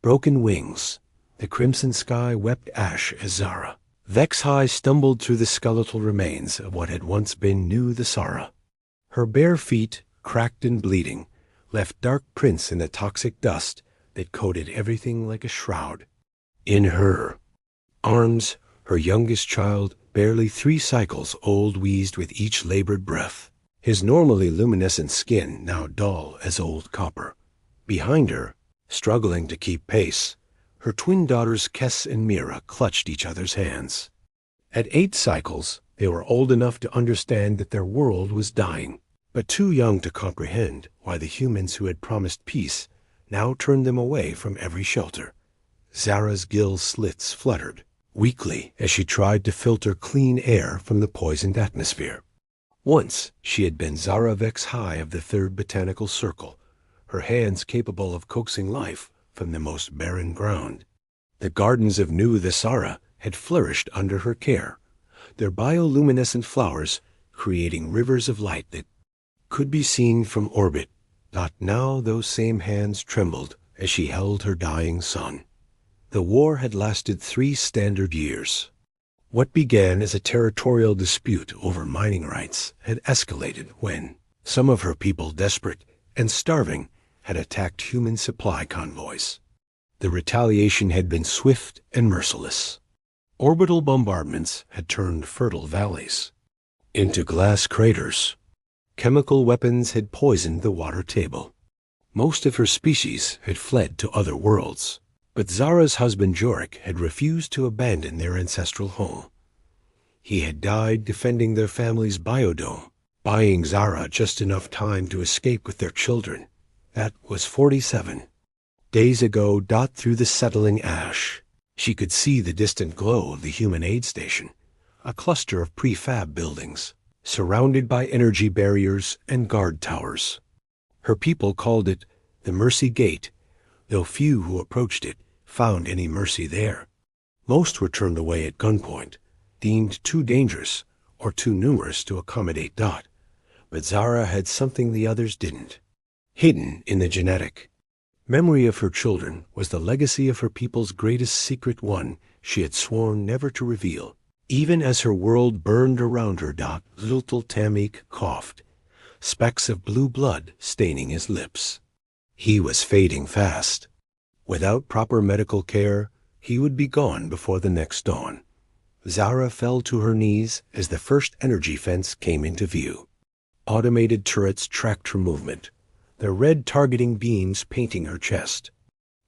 Broken wings. The crimson sky wept ash as Zara. Vex High stumbled through the skeletal remains of what had once been New the Sara. Her bare feet, cracked and bleeding, left dark prints in the toxic dust that coated everything like a shroud. In her arms, her youngest child, barely 3 cycles old, wheezed with each labored breath, his normally luminescent skin now dull as old copper. Behind her, struggling to keep pace, her twin daughters Kes and Mira clutched each other's hands. At 8 cycles, they were old enough to understand that their world was dying, but too young to comprehend why the humans who had promised peace now turned them away from every shelter. Zara's gill slits fluttered weakly as she tried to filter clean air from the poisoned atmosphere. Once she had been Zara Vex High of the 3rd Botanical Circle, her hands capable of coaxing life from the most barren ground. The gardens of New the Sara had flourished under her care, their bioluminescent flowers creating rivers of light that could be seen from orbit. But now those same hands trembled as she held her dying son. The war had lasted 3 standard years. What began as a territorial dispute over mining rights had escalated when some of her people, desperate and starving, had attacked human supply convoys. The retaliation had been swift and merciless. Orbital bombardments had turned fertile valleys into glass craters. Chemical weapons had poisoned the water table. Most of her species had fled to other worlds, but Zara's husband Jorik had refused to abandon their ancestral home. He had died defending their family's biodome, buying Zara just enough time to escape with their children. That was 47 days ago. Through the settling ash, she could see the distant glow of the human aid station, a cluster of prefab buildings, surrounded by energy barriers and guard towers. Her people called it the Mercy Gate, though few who approached it found any mercy there. Most were turned away at gunpoint, deemed too dangerous or too numerous to accommodate Dot. But Zara had something the others didn't. Hidden in the genetic memory of her children was the legacy of her people's greatest secret, one she had sworn never to reveal. Even as her world burned around her, Zultul Tamik coughed, specks of blue blood staining his lips. He was fading fast. Without proper medical care, he would be gone before the next dawn. Zara fell to her knees as the first energy fence came into view. Automated turrets tracked her movement, their red targeting beams painting her chest.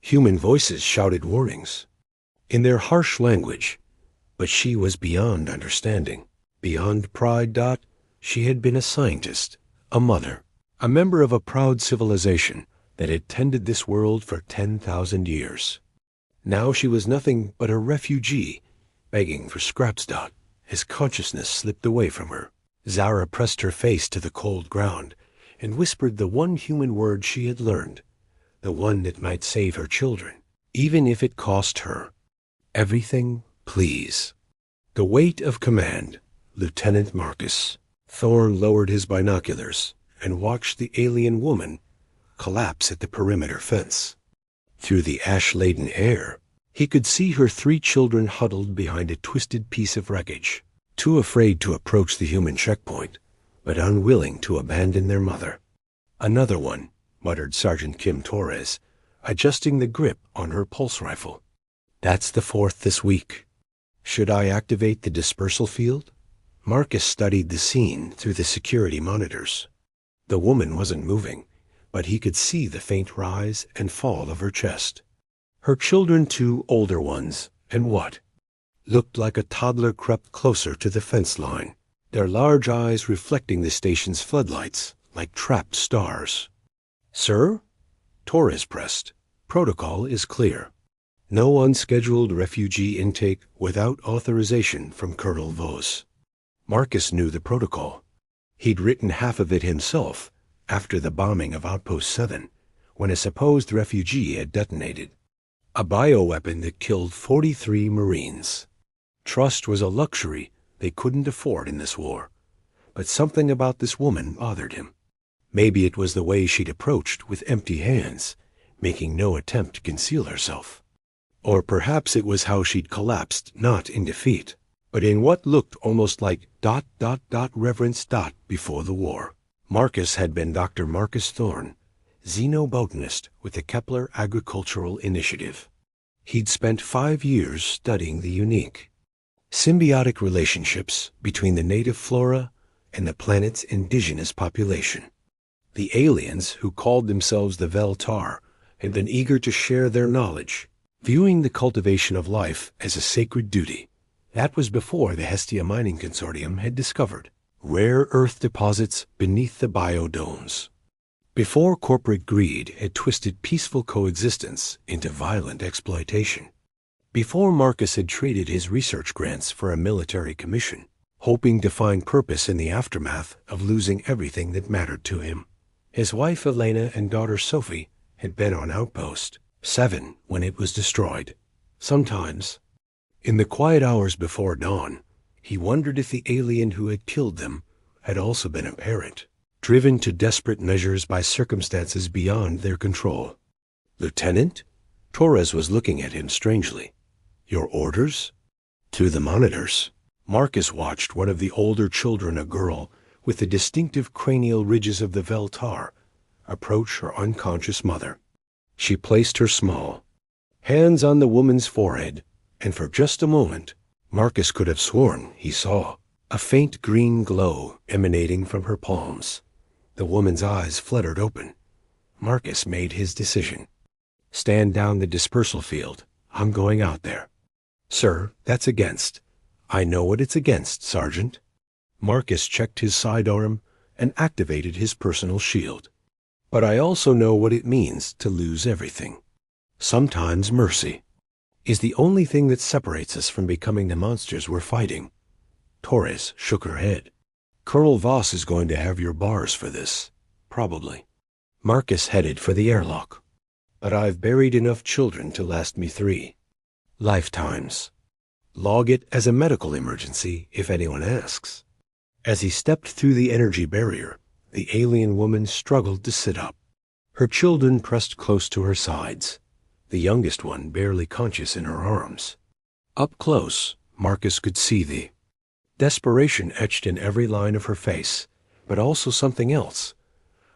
Human voices shouted warnings in their harsh language, but she was beyond understanding, beyond pride. She had been a scientist, a mother, a member of a proud civilization that had tended this world for 10,000 years. Now she was nothing but a refugee, begging for scraps. As consciousness slipped away from her, Zara pressed her face to the cold ground and whispered the one human word she had learned, the one that might save her children, even if it cost her everything. Please. The weight of command. Lieutenant Marcus. Thorne lowered his binoculars and watched the alien woman collapse at the perimeter fence. Through the ash-laden air, he could see her 3 children huddled behind a twisted piece of wreckage, too afraid to approach the human checkpoint, but unwilling to abandon their mother. Another one, muttered Sergeant Kim Torres, adjusting the grip on her pulse rifle. That's the 4th this week. Should I activate the dispersal field? Marcus studied the scene through the security monitors. The woman wasn't moving, but he could see the faint rise and fall of her chest. Her children, 2 older ones, and what looked like a toddler, crept closer to the fence line, their large eyes reflecting the station's floodlights like trapped stars. Sir? Torres pressed. Protocol is clear. No unscheduled refugee intake without authorization from Colonel Vos. Marcus knew the protocol. He'd written half of it himself after the bombing of Outpost 7, when a supposed refugee had detonated a bioweapon that killed 43 Marines. Trust was a luxury they couldn't afford in this war, but something about this woman bothered him. Maybe it was the way she'd approached with empty hands. making no attempt to conceal herself. Or perhaps it was how she'd collapsed, not in defeat, but in what looked almost like ... reverence ... before the war. Marcus had been Dr. Marcus Thorne, xenobotanist with the Kepler Agricultural Initiative. He'd spent 5 years studying the unique, symbiotic relationships between the native flora and the planet's indigenous population. The aliens, who called themselves the Veltar, had been eager to share their knowledge, viewing the cultivation of life as a sacred duty. That was before the Hestia Mining Consortium had discovered rare earth deposits beneath the biodomes. Before corporate greed had twisted peaceful coexistence into violent exploitation. Before Marcus had traded his research grants for a military commission, hoping to find purpose in the aftermath of losing everything that mattered to him. His wife Elena and daughter Sophie had been on Outpost 7 when it was destroyed. Sometimes, in the quiet hours before dawn, he wondered if the alien who had killed them had also been a parent, driven to desperate measures by circumstances beyond their control. "Lieutenant?" Torres was looking at him strangely. "Your orders?" "To the monitors." Marcus watched one of the older children, a girl with the distinctive cranial ridges of the Veltar, approach her unconscious mother. She placed her small hands on the woman's forehead, and for just a moment, Marcus could have sworn he saw a faint green glow emanating from her palms. The woman's eyes fluttered open. Marcus made his decision. "Stand down the dispersal field. I'm going out there." "Sir, that's against." "I know what it's against, Sergeant." Marcus checked his sidearm and activated his personal shield. "But I also know what it means to lose everything. Sometimes mercy is the only thing that separates us from becoming the monsters we're fighting." Torres shook her head. "Colonel Voss is going to have your bars for this. Probably." Marcus headed for the airlock. "But I've buried enough children to last me 3 lifetimes. Log it as a medical emergency if anyone asks." As he stepped through the energy barrier, the alien woman struggled to sit up. Her children pressed close to her sides, the youngest one barely conscious in her arms. Up close, Marcus could see the desperation etched in every line of her face, but also something else,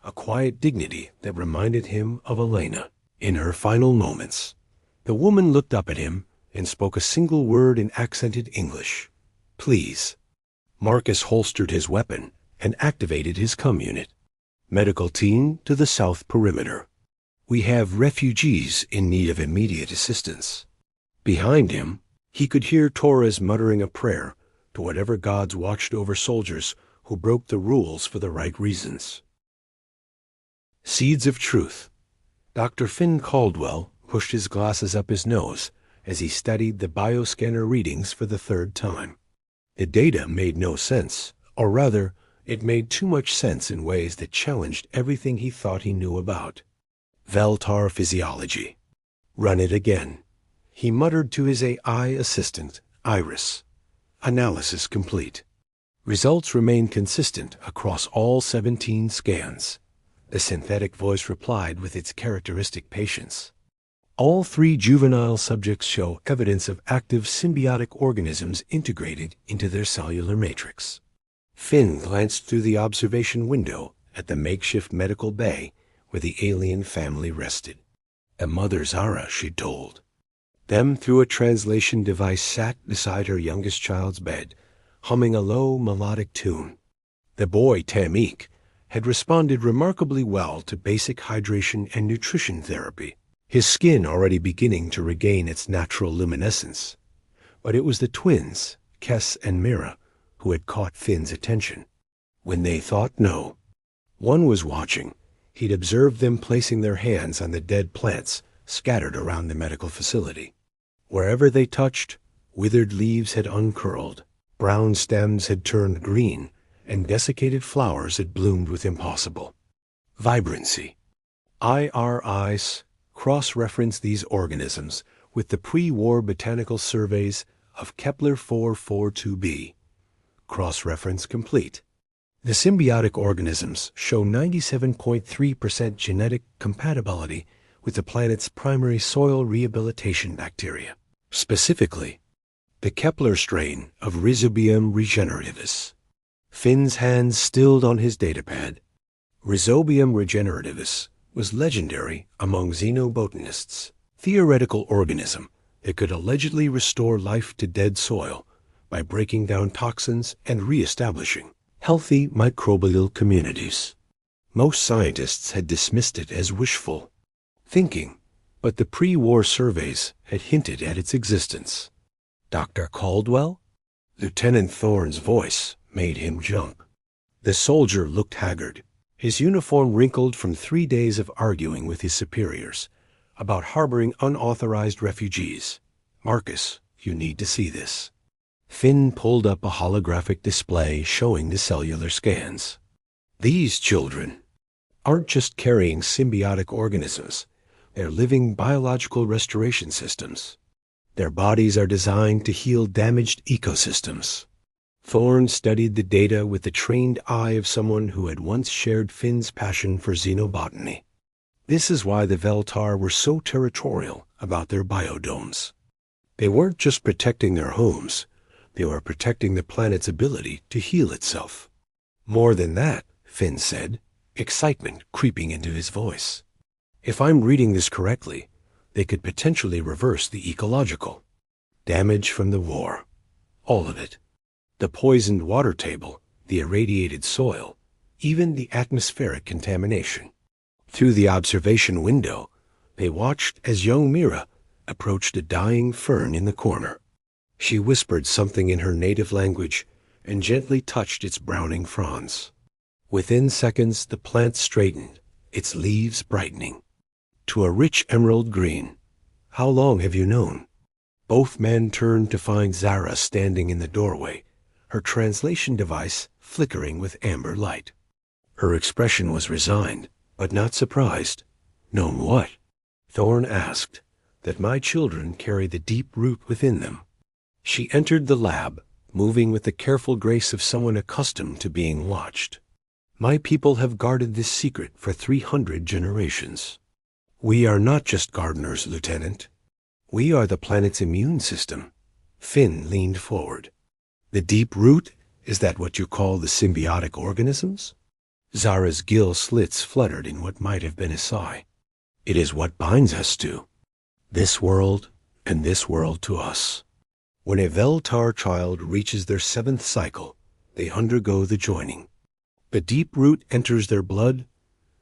a quiet dignity that reminded him of Elena in her final moments. The woman looked up at him and spoke a single word in accented English. "Please." Marcus holstered his weapon and activated his comm unit. "Medical team to the south perimeter. We have refugees in need of immediate assistance." Behind him, he could hear Torres muttering a prayer to whatever gods watched over soldiers who broke the rules for the right reasons. Seeds of truth. Dr. Finn Caldwell pushed his glasses up his nose as he studied the bioscanner readings for the 3rd time. The data made no sense, or rather, it made too much sense in ways that challenged everything he thought he knew about Veltar physiology. "Run it again," he muttered to his AI assistant, Iris. Analysis complete. Results remain consistent across all 17 scans. The synthetic voice replied with its characteristic patience. All 3 juvenile subjects show evidence of active symbiotic organisms integrated into their cellular matrix. Finn glanced through the observation window at the makeshift medical bay where the alien family rested. A mother Zara, she told. Them through a translation device sat beside her youngest child's bed, humming a low melodic tune. The boy, Tamik, had responded remarkably well to basic hydration and nutrition therapy, his skin already beginning to regain its natural luminescence. But it was the twins, Kes and Mira, who had caught Finn's attention. When they thought no, one was watching. He'd observed them placing their hands on the dead plants scattered around the medical facility. Wherever they touched, withered leaves had uncurled, brown stems had turned green, and desiccated flowers had bloomed with impossible vibrancy. IRIs cross-reference these organisms with the pre-war botanical surveys of Kepler 442b. Cross-reference complete. The symbiotic organisms show 97.3% genetic compatibility with the planet's primary soil rehabilitation bacteria, specifically the Kepler strain of Rhizobium regenerativus. Finn's hands stilled on his datapad. Rhizobium regenerativus was legendary among xenobotanists, theoretical organism that could allegedly restore life to dead soil by breaking down toxins and re-establishing healthy microbial communities. Most scientists had dismissed it as wishful thinking, but the pre-war surveys had hinted at its existence. Dr. Caldwell? Lieutenant Thorne's voice made him jump. The soldier looked haggard, his uniform wrinkled from 3 days of arguing with his superiors about harboring unauthorized refugees. Marcus, you need to see this. Finn pulled up a holographic display showing the cellular scans. These children aren't just carrying symbiotic organisms. They're living biological restoration systems. Their bodies are designed to heal damaged ecosystems. Thorne studied the data with the trained eye of someone who had once shared Finn's passion for xenobotany. This is why the Veltar were so territorial about their biodomes. They weren't just protecting their homes, they were protecting the planet's ability to heal itself. More than that, Finn said, excitement creeping into his voice. If I'm reading this correctly, they could potentially reverse the ecological damage from the war. All of it. The poisoned water table, the irradiated soil, even the atmospheric contamination. Through the observation window, they watched as young Mira approached a dying fern in the corner. She whispered something in her native language and gently touched its browning fronds. Within seconds, the plant straightened, its leaves brightening to a rich emerald green. How long have you known? Both men turned to find Zara standing in the doorway, her translation device flickering with amber light. Her expression was resigned, but not surprised. Known what? Thorne asked. That my children carry the deep root within them. She entered the lab, moving with the careful grace of someone accustomed to being watched. My people have guarded this secret for 300 generations. We are not just gardeners, Lieutenant. We are the planet's immune system. Finn leaned forward. The deep root, is that what you call the symbiotic organisms? Zara's gill slits fluttered in what might have been a sigh. It is what binds us to this world and this world to us. When a Veltar child reaches their 7th cycle, they undergo the joining. The deep root enters their blood,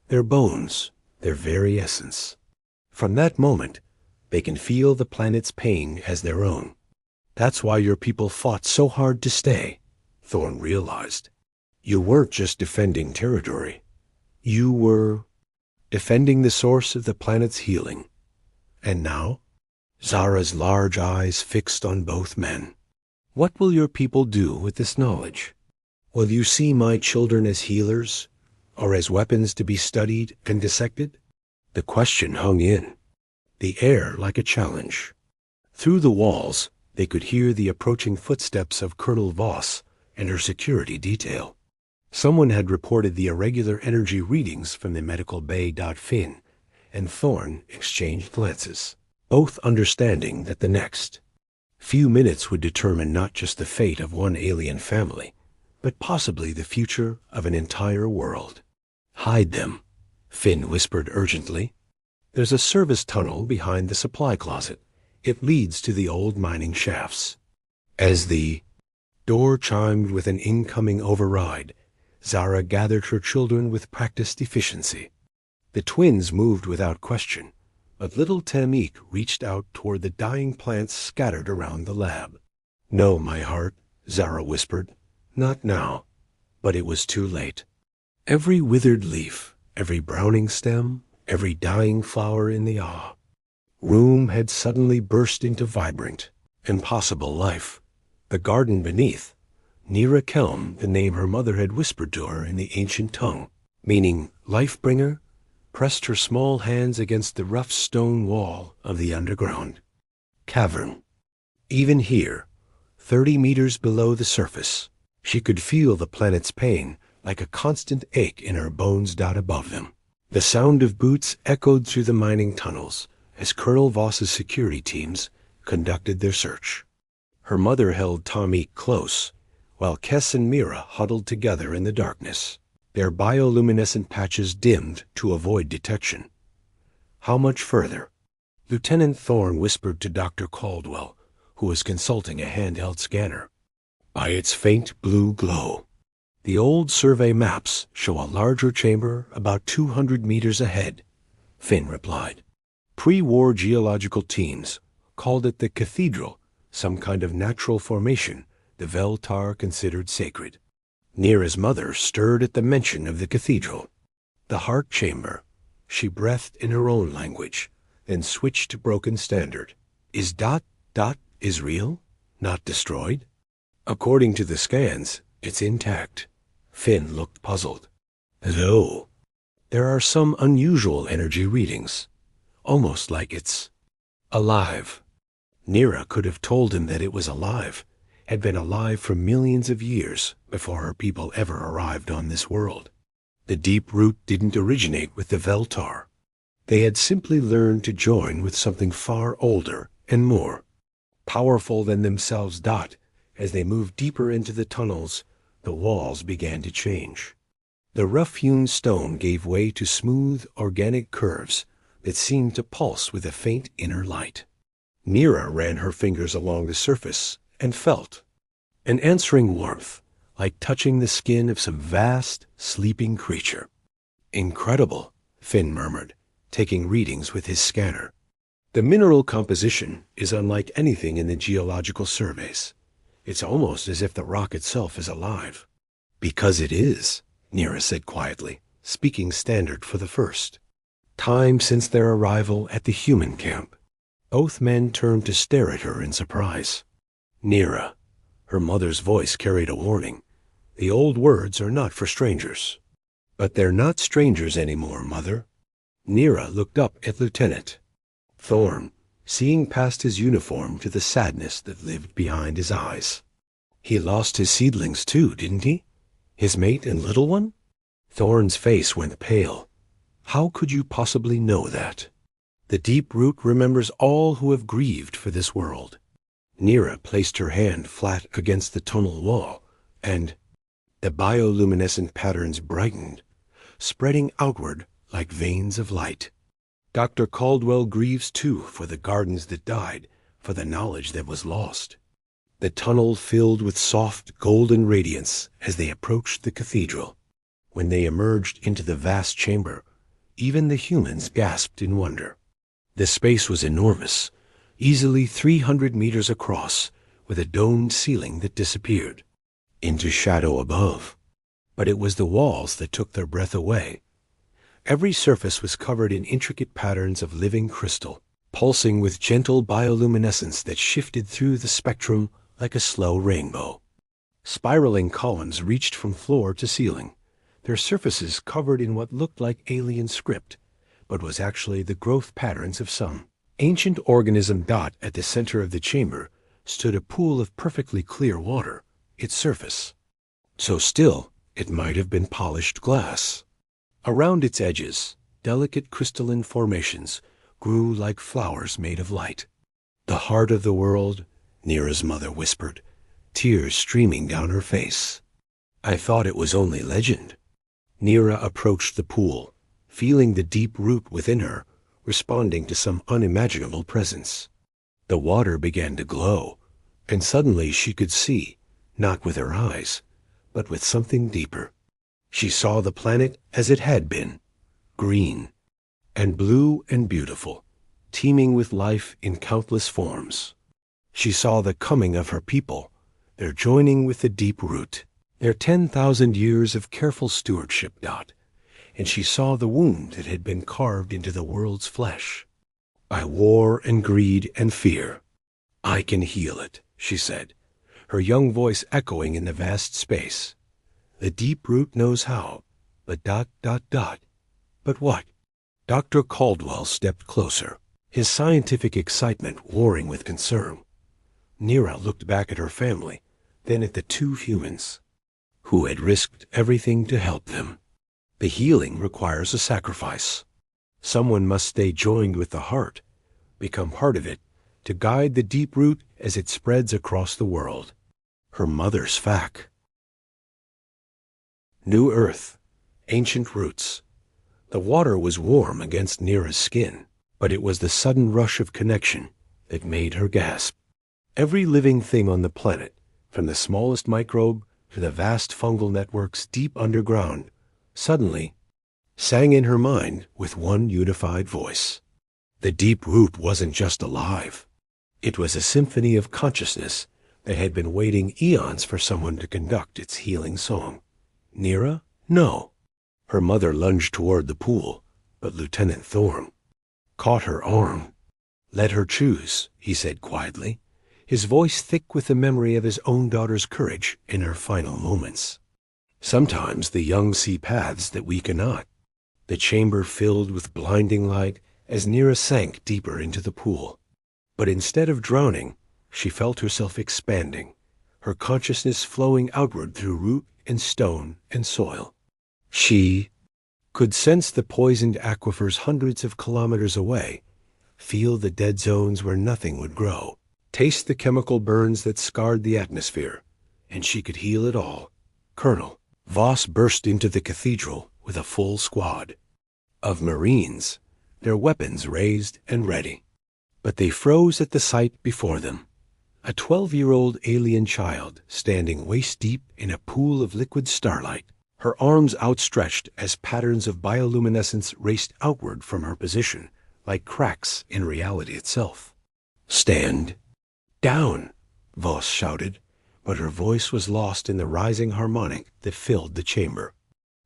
their bones, their very essence. From that moment, they can feel the planet's pain as their own. That's why your people fought so hard to stay, Thorne realized. You weren't just defending territory. You were defending the source of the planet's healing. And now, Zara's large eyes fixed on both men. What will your people do with this knowledge? Will you see my children as healers, or as weapons to be studied and dissected? The question hung in the air like a challenge. Through the walls, they could hear the approaching footsteps of Colonel Voss and her security detail. Someone had reported the irregular energy readings from the medical bay. Finn and Thorne exchanged glances, both understanding that the next few minutes would determine not just the fate of one alien family, but possibly the future of an entire world. Hide them, Finn whispered urgently. There's a service tunnel behind the supply closet. It leads to the old mining shafts. As the door chimed with an incoming override, Zara gathered her children with practiced efficiency. The twins moved without question, but little Tamik reached out toward the dying plants scattered around the lab. No, my heart, Zara whispered. Not now. But it was too late. Every withered leaf, every browning stem, every dying flower in the room had suddenly burst into vibrant, impossible life. The garden beneath, Nira Kelm, the name her mother had whispered to her in the ancient tongue, meaning life-bringer, pressed her small hands against the rough stone wall of the underground cavern. Even here, 30 meters below the surface, she could feel the planet's pain like a constant ache in her bones. Above them, The sound of boots echoed through the mining tunnels as Colonel Voss's security teams conducted their search. Her mother held Tommy close, while Kess and Mira huddled together in the darkness, their bioluminescent patches dimmed to avoid detection. How much further? Lieutenant Thorne whispered to Dr. Caldwell, who was consulting a handheld scanner. By its faint blue glow, the old survey maps show a larger chamber about 200 meters ahead, Finn replied. Pre-war geological teams called it the Cathedral, some kind of natural formation the Veltar considered sacred. Nira's mother stirred at the mention of the cathedral. The heart chamber, she breathed in her own language, then switched to broken standard. Is ... is real? Not destroyed? According to the scans, it's intact. Finn looked puzzled. Though, there are some unusual energy readings, almost like it's alive. Nira could have told him that it was alive, had been alive for millions of years before her people ever arrived on this world. The deep root didn't originate with the Veltar. They had simply learned to join with something far older and more powerful than themselves. As they moved deeper into the tunnels, the walls began to change. The rough-hewn stone gave way to smooth, organic curves that seemed to pulse with a faint inner light. Nira ran her fingers along the surface and felt an answering warmth, like touching the skin of some vast, sleeping creature. Incredible, Finn murmured, taking readings with his scanner. The mineral composition is unlike anything in the geological surveys. It's almost as if the rock itself is alive. Because it is, Nira said quietly, speaking standard for the first time since their arrival at the human camp. Both men turned to stare at her in surprise. Nira, her mother's voice carried a warning. The old words are not for strangers. But they're not strangers anymore, Mother. Nira looked up at Lieutenant Thorne, seeing past his uniform to the sadness that lived behind his eyes. He lost his seedlings too, didn't he? His mate and little one? Thorne's face went pale. How could you possibly know that? The deep root remembers all who have grieved for this world. Nira placed her hand flat against the tunnel wall, and the bioluminescent patterns brightened, spreading outward like veins of light. Dr. Caldwell grieves too for the gardens that died, for the knowledge that was lost. The tunnel filled with soft golden radiance as they approached the cathedral. When they emerged into the vast chamber, even the humans gasped in wonder. The space was enormous, easily 300 meters across, with a domed ceiling that disappeared into shadow above. But it was the walls that took their breath away. Every surface was covered in intricate patterns of living crystal, pulsing with gentle bioluminescence that shifted through the spectrum like a slow rainbow. Spiraling columns reached from floor to ceiling, their surfaces covered in what looked like alien script, but was actually the growth patterns of some ancient organism. At the center of the chamber stood a pool of perfectly clear water, its surface so still it might have been polished glass. Around its edges, delicate crystalline formations grew like flowers made of light. The heart of the world, Nira's mother whispered, tears streaming down her face. I thought it was only legend. Nira approached the pool, feeling the deep root within her, responding to some unimaginable presence. The water began to glow, and suddenly she could see, not with her eyes, but with something deeper. She saw the planet as it had been, green and blue and beautiful, teeming with life in countless forms. She saw the coming of her people, their joining with the deep root, their 10,000 years of careful stewardship. And she saw the wound that had been carved into the world's flesh by war and greed and fear. I can heal it, she said, her young voice echoing in the vast space. The deep root knows how, but ... But what? Dr. Caldwell stepped closer, his scientific excitement warring with concern. Nira looked back at her family, then at the two humans who had risked everything to help them. The healing requires a sacrifice. Someone must stay joined with the heart, become part of it, to guide the deep root as it spreads across the world. Her mother's fac. New earth, ancient roots. The water was warm against Nira's skin, but it was the sudden rush of connection that made her gasp. Every living thing on the planet, from the smallest microbe to the vast fungal networks deep underground, suddenly sang in her mind with one unified voice. The deep root wasn't just alive. It was a symphony of consciousness that had been waiting eons for someone to conduct its healing song. Nira? No. Her mother lunged toward the pool, but Lieutenant Thorne caught her arm. Let her choose, he said quietly, his voice thick with the memory of his own daughter's courage in her final moments. Sometimes the young see paths that we cannot. The chamber filled with blinding light as Nira sank deeper into the pool. But instead of drowning, she felt herself expanding, her consciousness flowing outward through root and stone and soil. She could sense the poisoned aquifers hundreds of kilometers away, feel the dead zones where nothing would grow, taste the chemical burns that scarred the atmosphere, and she could heal it all. Colonel Voss burst into the cathedral with a full squad of Marines, their weapons raised and ready. But they froze at the sight before them. A 12-year-old alien child standing waist-deep in a pool of liquid starlight, her arms outstretched as patterns of bioluminescence raced outward from her position, like cracks in reality itself. "Stand down," Voss shouted, but her voice was lost in the rising harmonic that filled the chamber.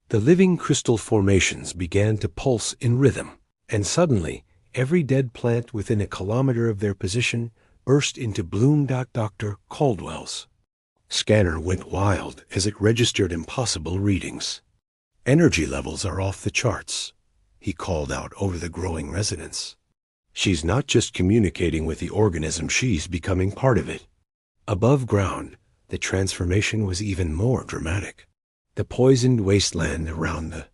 The living crystal formations began to pulse in rhythm, and suddenly every dead plant within a kilometer of their position burst into bloom. Dr. Caldwell's scanner went wild as it registered impossible readings. "Energy levels are off the charts," he called out over the growing resonance. "She's not just communicating with the organism, she's becoming part of it." Above ground, the transformation was even more dramatic. The poisoned wasteland around the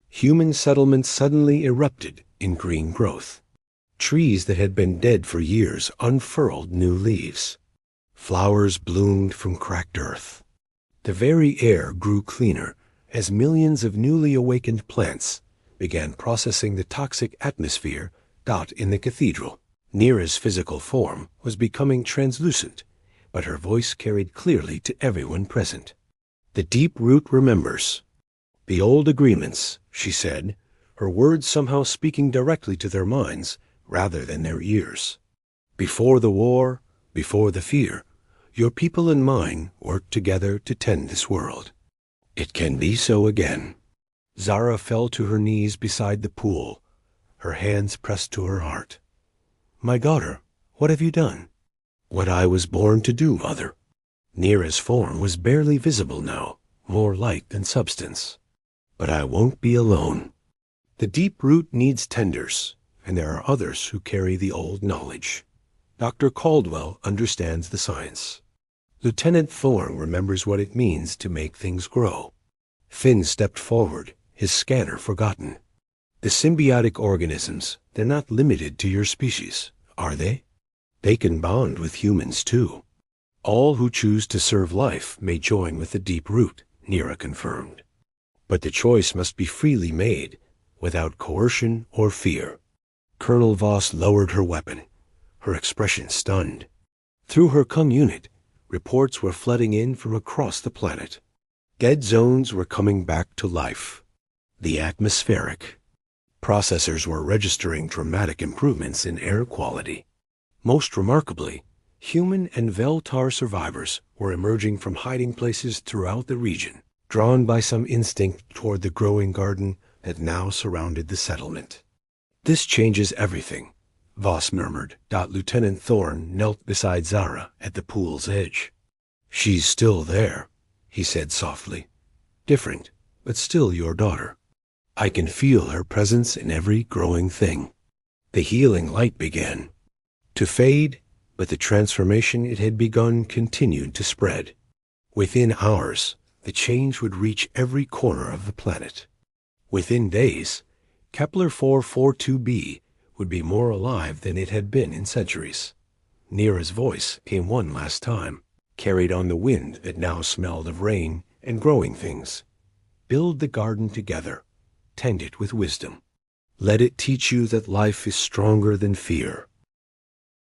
human settlement suddenly erupted in green growth. Trees that had been dead for years unfurled new leaves. Flowers bloomed from cracked earth. The very air grew cleaner as millions of newly awakened plants began processing the toxic atmosphere in the cathedral. Nira's physical form was becoming translucent, but her voice carried clearly to everyone present. "The deep root remembers the old agreements," she said, her words somehow speaking directly to their minds rather than their ears. "Before the war, before the fear, your people and mine worked together to tend this world. It can be so again." Zara fell to her knees beside the pool, her hands pressed to her heart. "My daughter, what have you done?" "What I was born to do, Mother." Nira's form was barely visible now, more light than substance. "But I won't be alone. The deep root needs tenders, and there are others who carry the old knowledge. Dr. Caldwell understands the science. Lieutenant Thorne remembers what it means to make things grow." Finn stepped forward, his scanner forgotten. "The symbiotic organisms, they're not limited to your species, are they? They can bond with humans too." "All who choose to serve life may join with the deep root," Nira confirmed. "But the choice must be freely made, without coercion or fear." Colonel Voss lowered her weapon, her expression stunned. Through her comm unit, reports were flooding in from across the planet. Dead zones were coming back to life. The atmospheric processors were registering dramatic improvements in air quality. Most remarkably, human and Veltar survivors were emerging from hiding places throughout the region, drawn by some instinct toward the growing garden that now surrounded the settlement. "This changes everything," Voss murmured. Lieutenant Thorne knelt beside Zara at the pool's edge. "She's still there," he said softly. "Different, but still your daughter. I can feel her presence in every growing thing." The healing light began to fade, but the transformation it had begun continued to spread. Within hours, the change would reach every corner of the planet. Within days, Kepler 442b would be more alive than it had been in centuries. Neera's voice came one last time, carried on the wind that now smelled of rain and growing things. Build the garden together. Tend it with wisdom. Let it teach you that life is stronger than fear.